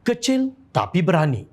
Kecil tapi berani.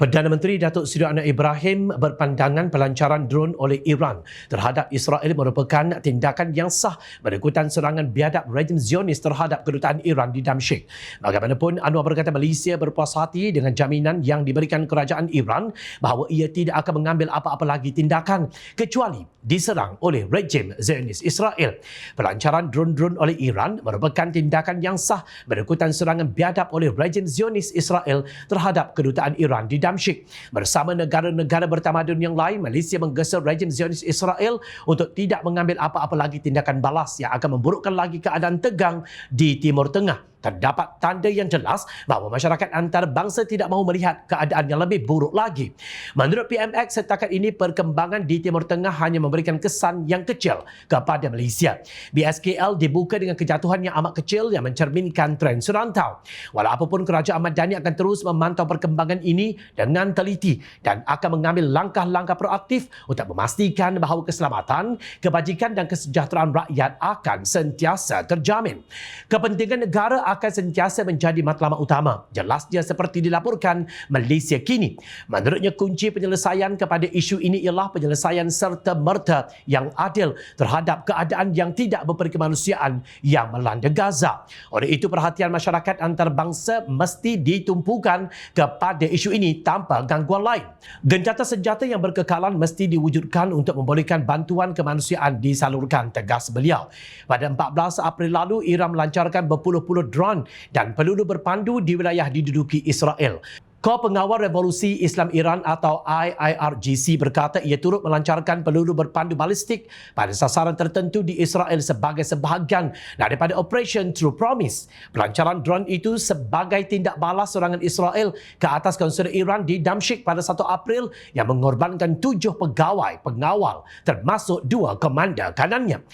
Perdana Menteri Datuk Seri Anwar Ibrahim berpandangan pelancaran drone oleh Iran terhadap Israel merupakan tindakan yang sah berikutan serangan biadab rejim Zionis terhadap kedutaan Iran di Damsyik. Bagaimanapun, Anwar berkata Malaysia berpuas hati dengan jaminan yang diberikan kerajaan Iran bahawa ia tidak akan mengambil apa-apa lagi tindakan kecuali diserang oleh rejim Zionis Israel. Pelancaran drone-drone oleh Iran merupakan tindakan yang sah berikutan serangan biadab oleh rejim Zionis Israel terhadap kedutaan Iran di Damsyik. Bersama negara-negara bertamadun yang lain, Malaysia menggesa rejim Zionis Israel untuk tidak mengambil apa-apa lagi tindakan balas yang akan memburukkan lagi keadaan tegang di Timur Tengah. Terdapat tanda yang jelas bahawa masyarakat antarabangsa tidak mahu melihat keadaan yang lebih buruk lagi. Menurut PMX, setakat ini perkembangan di Timur Tengah hanya memberikan kesan yang kecil kepada Malaysia. BSKL dibuka dengan kejatuhan yang amat kecil yang mencerminkan tren serantau. Walaupun Kerajaan Madani akan terus memantau perkembangan ini dengan teliti dan akan mengambil langkah-langkah proaktif untuk memastikan bahawa keselamatan, kebajikan dan kesejahteraan rakyat akan sentiasa terjamin. Kepentingan negara akan sentiasa menjadi matlamat utama. Jelasnya seperti dilaporkan Malaysia kini. Menurutnya, kunci penyelesaian kepada isu ini ialah penyelesaian serta-merta yang adil terhadap keadaan yang tidak berkemanusiaan yang melanda Gaza. Oleh itu, perhatian masyarakat antarabangsa mesti ditumpukan kepada isu ini tanpa gangguan lain. Gencatan senjata yang berkekalan mesti diwujudkan untuk membolehkan bantuan kemanusiaan disalurkan, tegas beliau. Pada 14 April lalu, Iran melancarkan berpuluh-puluh drone dan peluru berpandu di wilayah diduduki Israel. Kor Pengawal Revolusi Islam Iran atau IIRGC berkata ia turut melancarkan peluru berpandu balistik pada sasaran tertentu di Israel sebagai sebahagian daripada Operation True Promise. Pelancaran drone itu sebagai tindak balas serangan Israel ke atas konsul Iran di Damsyik pada 1 April yang mengorbankan 7 pegawai pengawal termasuk 2 komander kanannya.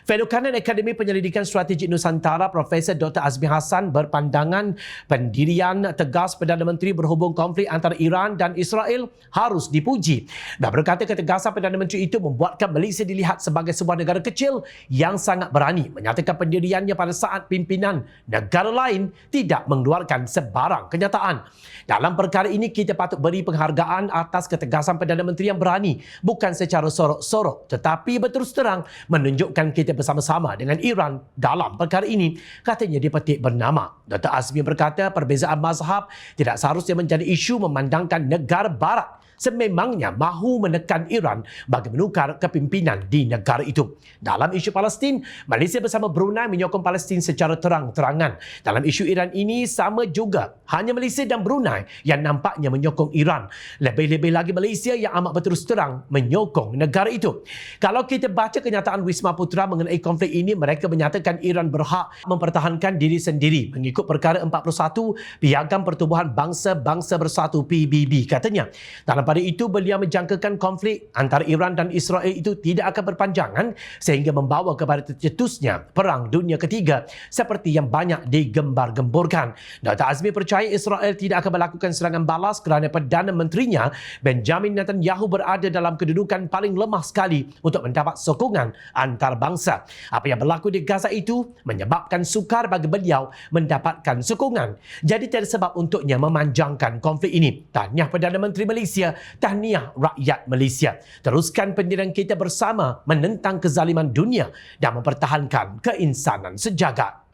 Fellow Kanan Akademi Penyelidikan Strategik Nusantara Profesor Dr. Azmi Hassan berpandangan pendirian tegas Perdana Menteri berhubung konflik antara Iran dan Israel harus dipuji. Dan berkata ketegasan Perdana Menteri itu membuatkan Malaysia dilihat sebagai sebuah negara kecil yang sangat berani menyatakan pendiriannya pada saat pimpinan negara lain tidak mengeluarkan sebarang kenyataan. Dalam perkara ini, kita patut beri penghargaan atas ketegasan Perdana Menteri yang berani, bukan secara sorok-sorok tetapi berterus terang menunjukkan kita bersama-sama dengan Iran dalam perkara ini, katanya di petik bernama. Dr. Azmi berkata perbezaan mazhab tidak seharusnya menjadi isu memandangkan negara barat sememangnya mahu menekan Iran bagi menukar kepimpinan di negara itu. Dalam isu Palestin, Malaysia bersama Brunei menyokong Palestin secara terang-terangan. Dalam isu Iran ini sama juga, hanya Malaysia dan Brunei yang nampaknya menyokong Iran. Lebih-lebih lagi Malaysia yang amat berterus terang menyokong negara itu. Kalau kita baca kenyataan Wisma Putra mengenai konflik ini, mereka menyatakan Iran berhak mempertahankan diri sendiri mengikut perkara 41 Piagam Pertubuhan Bangsa-Bangsa Bersatu PBB, katanya. Dalam pada itu, beliau menjangkakan konflik antara Iran dan Israel itu tidak akan berpanjangan sehingga membawa kepada tercetusnya Perang Dunia Ketiga seperti yang banyak digembar-gemburkan. Dr. Azmi percaya Israel tidak akan melakukan serangan balas kerana Perdana Menterinya Benjamin Netanyahu berada dalam kedudukan paling lemah sekali untuk mendapat sokongan antarabangsa. Apa yang berlaku di Gaza itu menyebabkan sukar bagi beliau mendapatkan sokongan. Jadi tiada sebab untuknya memanjangkan konflik ini. Tahniah Perdana Menteri Malaysia, tahniah rakyat Malaysia. Teruskan pendirian kita bersama menentang kezaliman dunia dan mempertahankan keinsanan sejagat.